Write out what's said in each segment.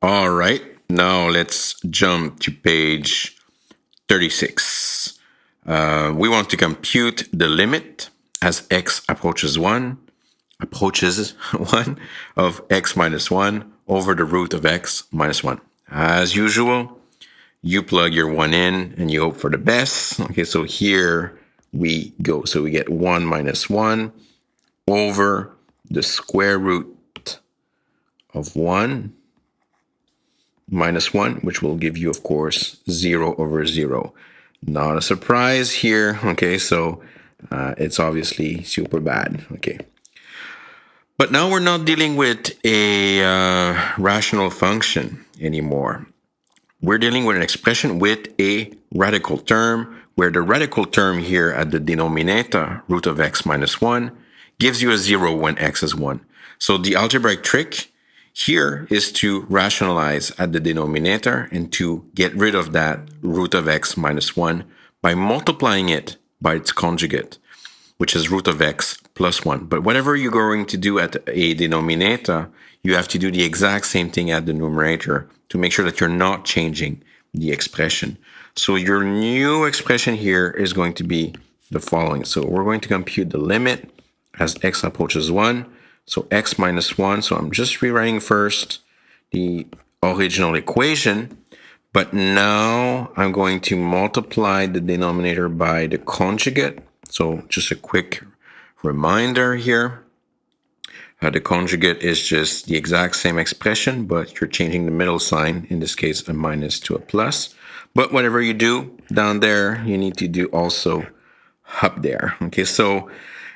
All right, now let's jump to page 36. We want to compute the limit as x approaches 1 of x minus 1 over the root of x minus 1. As usual, you plug your 1 in and you hope for the best. Okay, so here we go. So we get 1 minus 1 over the square root of 1 minus 1, which will give you, of course, 0 over 0. Not a surprise here. Okay, so it's obviously super bad. Okay. But now we're not dealing with a rational function anymore. We're dealing with an expression with a radical term, where the radical term here at the denominator, root of x minus 1, gives you a 0 when x is 1. So the algebraic trick here is to rationalize at the denominator and to get rid of that root of x minus 1 by multiplying it by its conjugate, which is root of x plus 1. But whatever you're going to do at a denominator, you have to do the exact same thing at the numerator to make sure that you're not changing the expression. So your new expression here is going to be the following. So we're going to compute the limit as x approaches 1. So x minus 1. So I'm just rewriting first the original equation. But now I'm going to multiply the denominator by the conjugate. So just a quick reminder here. The conjugate is just the exact same expression, but you're changing the middle sign, in this case a minus to a plus. But whatever you do down there, you need to do also up there. Okay, so,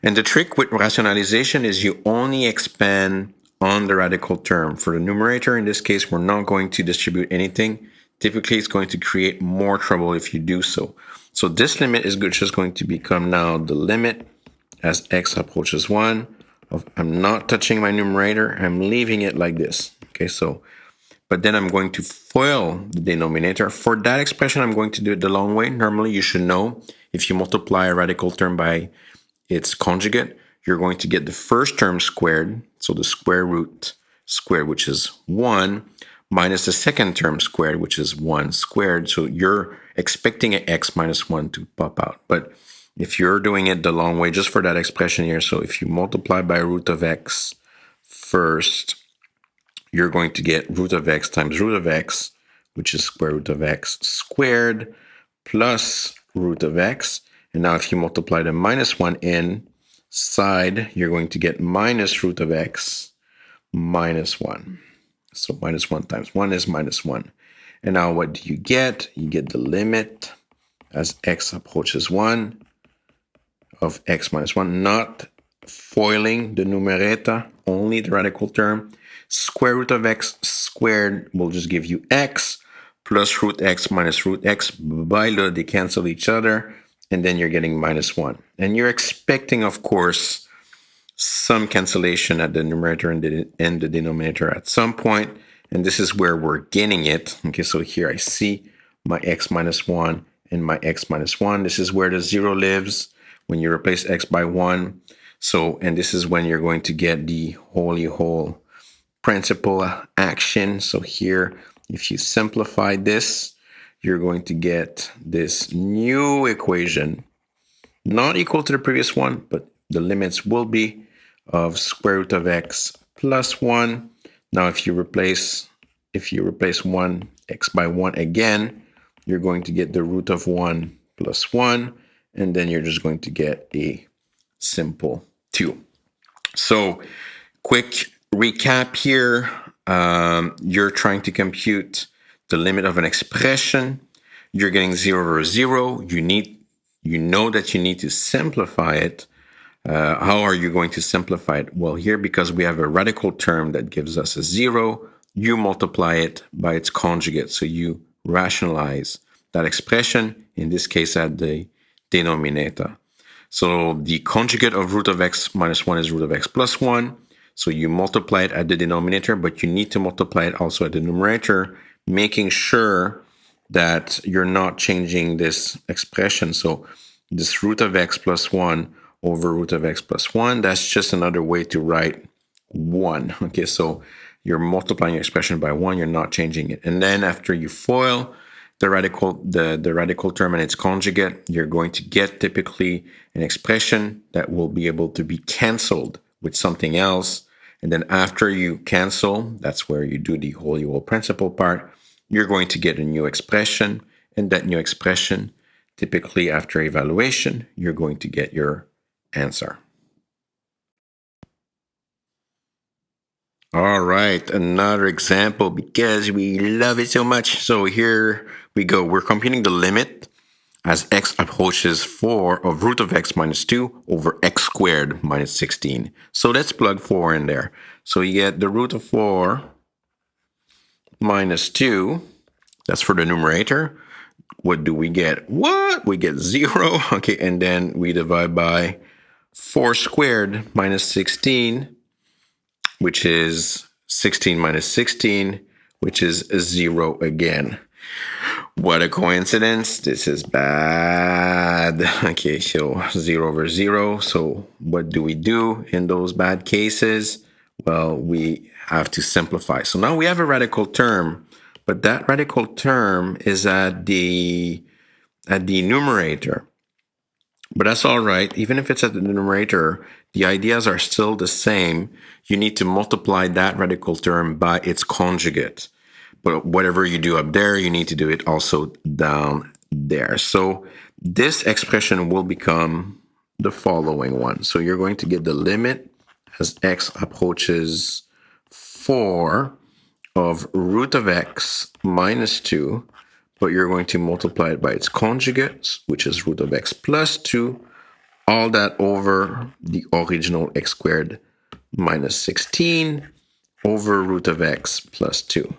and the trick with rationalization is you only expand on the radical term. For the numerator, in this case, we're not going to distribute anything. Typically, it's going to create more trouble if you do so. So this limit is just going to become now the limit as x approaches 1. I'm not touching my numerator. I'm leaving it like this. Okay, so, but then I'm going to FOIL the denominator. For that expression, I'm going to do it the long way. Normally, you should know if you multiply a radical term by its conjugate, you're going to get the first term squared, so the square root squared, which is 1, minus the second term squared, which is 1 squared. So you're expecting an x minus 1 to pop out. But if you're doing it the long way, just for that expression here, so if you multiply by root of x first, you're going to get root of x times root of x, which is square root of x squared, plus root of x. And now if you multiply the minus 1 inside, you're going to get minus root of x minus 1. So minus 1 times 1 is minus 1. And now what do you get? You get the limit as x approaches 1 of x minus 1, not foiling the numerator, only the radical term. Square root of x squared will just give you x, plus root x minus root x. By law, they cancel each other, and then you're getting minus 1. And you're expecting, of course, some cancellation at the numerator and the denominator at some point, and this is where we're getting it. Okay, so here I see my x minus 1 and my x minus 1. This is where the 0 lives when you replace x by 1. So, and this is when you're going to get the holy whole principal action. So here, if you simplify this, you're going to get this new equation, not equal to the previous one, but the limits will be of square root of x plus 1. Now, if you replace 1 x by 1 again, you're going to get the root of 1 plus 1, and then you're just going to get a simple 2. So, quick recap here. You're trying to compute the limit of an expression. You're getting 0 over 0. You know that you need to simplify it. How are you going to simplify it? Well, here, because we have a radical term that gives us a 0, you multiply it by its conjugate. So you rationalize that expression, in this case at the denominator. So the conjugate of root of x minus 1 is root of x plus 1. So you multiply it at the denominator, but you need to multiply it also at the numerator, making sure that you're not changing this expression. So this root of x plus 1 over root of x plus 1, that's just another way to write 1. Okay, so You're multiplying your expression by 1. You're not changing it. And then after you FOIL the radical term and its conjugate, you're going to get typically an expression that will be able to be canceled with something else. And then after you cancel, that's where you do the whole principle part, you're going to get a new expression. And that new expression, typically after evaluation, you're going to get your answer. All right, another example because we love it so much. So here we go. We're computing the limit as x approaches 4 of root of x minus 2 over x squared minus 16. So let's plug 4 in there. So you get the root of 4 minus 2. That's for the numerator. What do we get? What? We get 0. Okay, and then we divide by 4 squared minus 16, which is 16 minus 16, which is 0 again. What a coincidence. This is bad. Okay, so 0 over 0. So what do we do in those bad cases? Well, we have to simplify. So now we have a radical term, but that radical term is at the numerator. But that's all right. Even if it's at the numerator, the ideas are still the same. You need to multiply that radical term by its conjugate. But whatever you do up there, you need to do it also down there. So this expression will become the following one. So you're going to get the limit as x approaches 4 of root of x minus 2, but you're going to multiply it by its conjugate, which is root of x plus 2, all that over the original x squared minus 16 over root of x plus 2.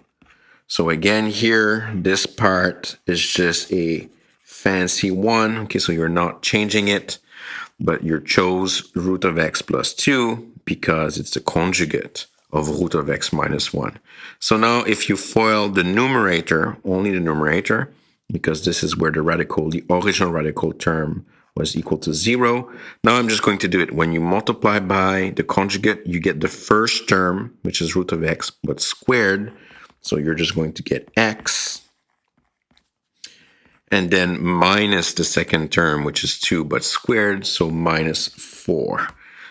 So again here, this part is just a fancy one. Okay, so you're not changing it, but you chose root of x plus 2 because it's the conjugate of root of x minus 1. So now if you FOIL the numerator, only the numerator, because this is where the original radical term was equal to 0. Now I'm just going to do it. When you multiply by the conjugate, you get the first term, which is root of x, but squared. So you're just going to get x. And then minus the second term, which is 2, but squared, so minus 4.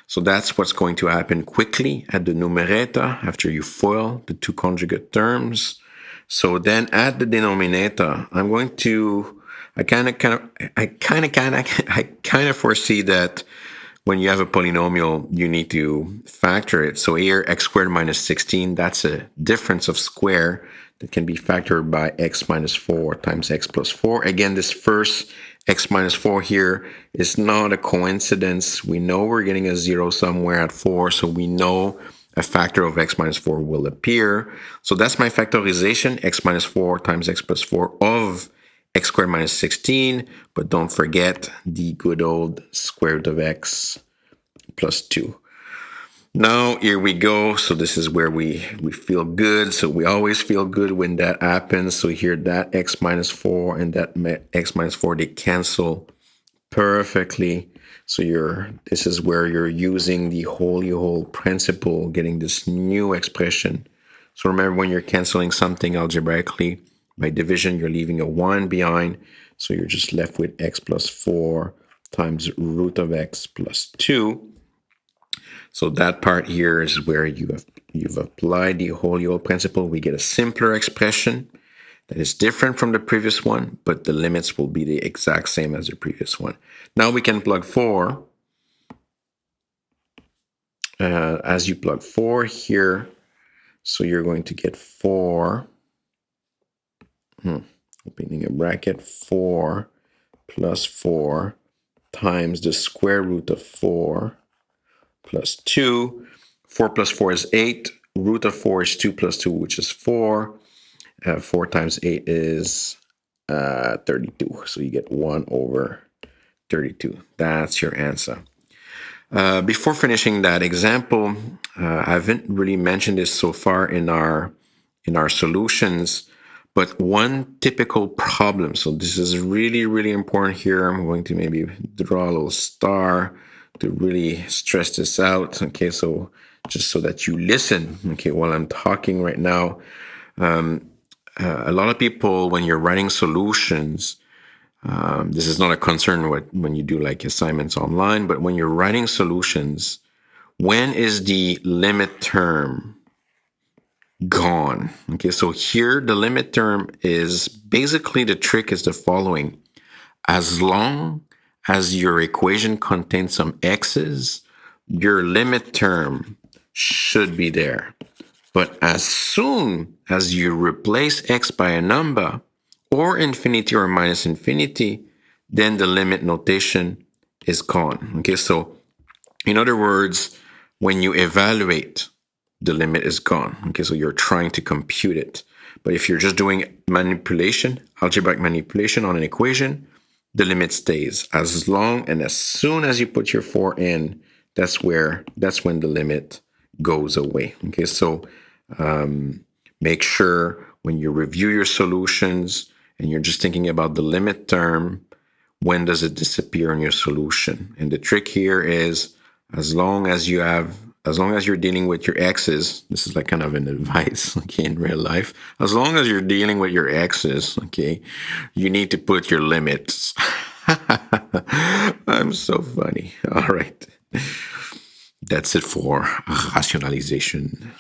So that's what's going to happen quickly at the numerator after you FOIL the two conjugate terms. So then at the denominator, I'm going to, I kind of foresee that when you have a polynomial, you need to factor it. So here, x squared minus 16, that's a difference of square that can be factored by x minus 4 times x plus 4. Again, this first x minus 4 here is not a coincidence. We know we're getting a 0 somewhere at 4, so we know a factor of x minus 4 will appear. So that's my factorization, x minus 4 times x plus 4 of x squared minus 16, but don't forget the good old square root of x plus 2. Now, here we go. So this is where we feel good. So we always feel good when that happens. So here, that x minus 4 and that x minus 4, they cancel perfectly. So this is where you're using the whole principle, getting this new expression. So remember, when you're canceling something algebraically, by division, you're leaving a 1 behind. So you're just left with x plus 4 times root of x plus 2. So that part here is where you've applied the whole principle. We get a simpler expression that is different from the previous one, but the limits will be the exact same as the previous one. Now we can plug 4. As you plug 4 here, so you're going to get 4. Opening a bracket, 4 plus 4 times the square root of 4 plus 2. 4 plus 4 is 8. Root of 4 is 2 plus 2, which is 4. 4 times 8 is 32. So you get 1 over 32. That's your answer. Before finishing that example, I haven't really mentioned this so far in our solutions, but one typical problem. So this is really important here. I'm going to maybe draw a little star to really stress this out. Okay, so just so that you listen, okay, while I'm talking right now. A lot of people, when you're writing solutions, this is not a concern when you do like assignments online, but when you're writing solutions, when is the limit term gone? Okay, so here the limit term is basically, the trick is the following. As long as your equation contains some x's, your limit term should be there. But as soon as you replace x by a number, or infinity or minus infinity, then the limit notation is gone. Okay, so in other words, when you evaluate, the limit is gone. Okay, so you're trying to compute it. But if you're just doing manipulation, algebraic manipulation on an equation, the limit stays. As long and as soon as you put your 4 in, that's when the limit goes away. Okay, so make sure when you review your solutions and you're just thinking about the limit term, when does it disappear in your solution? And the trick here is, as long as you're dealing with your x's, this is like kind of an advice, okay, in real life. As long as you're dealing with your x's, okay, you need to put your limits. I'm so funny. All right. That's it for rationalization.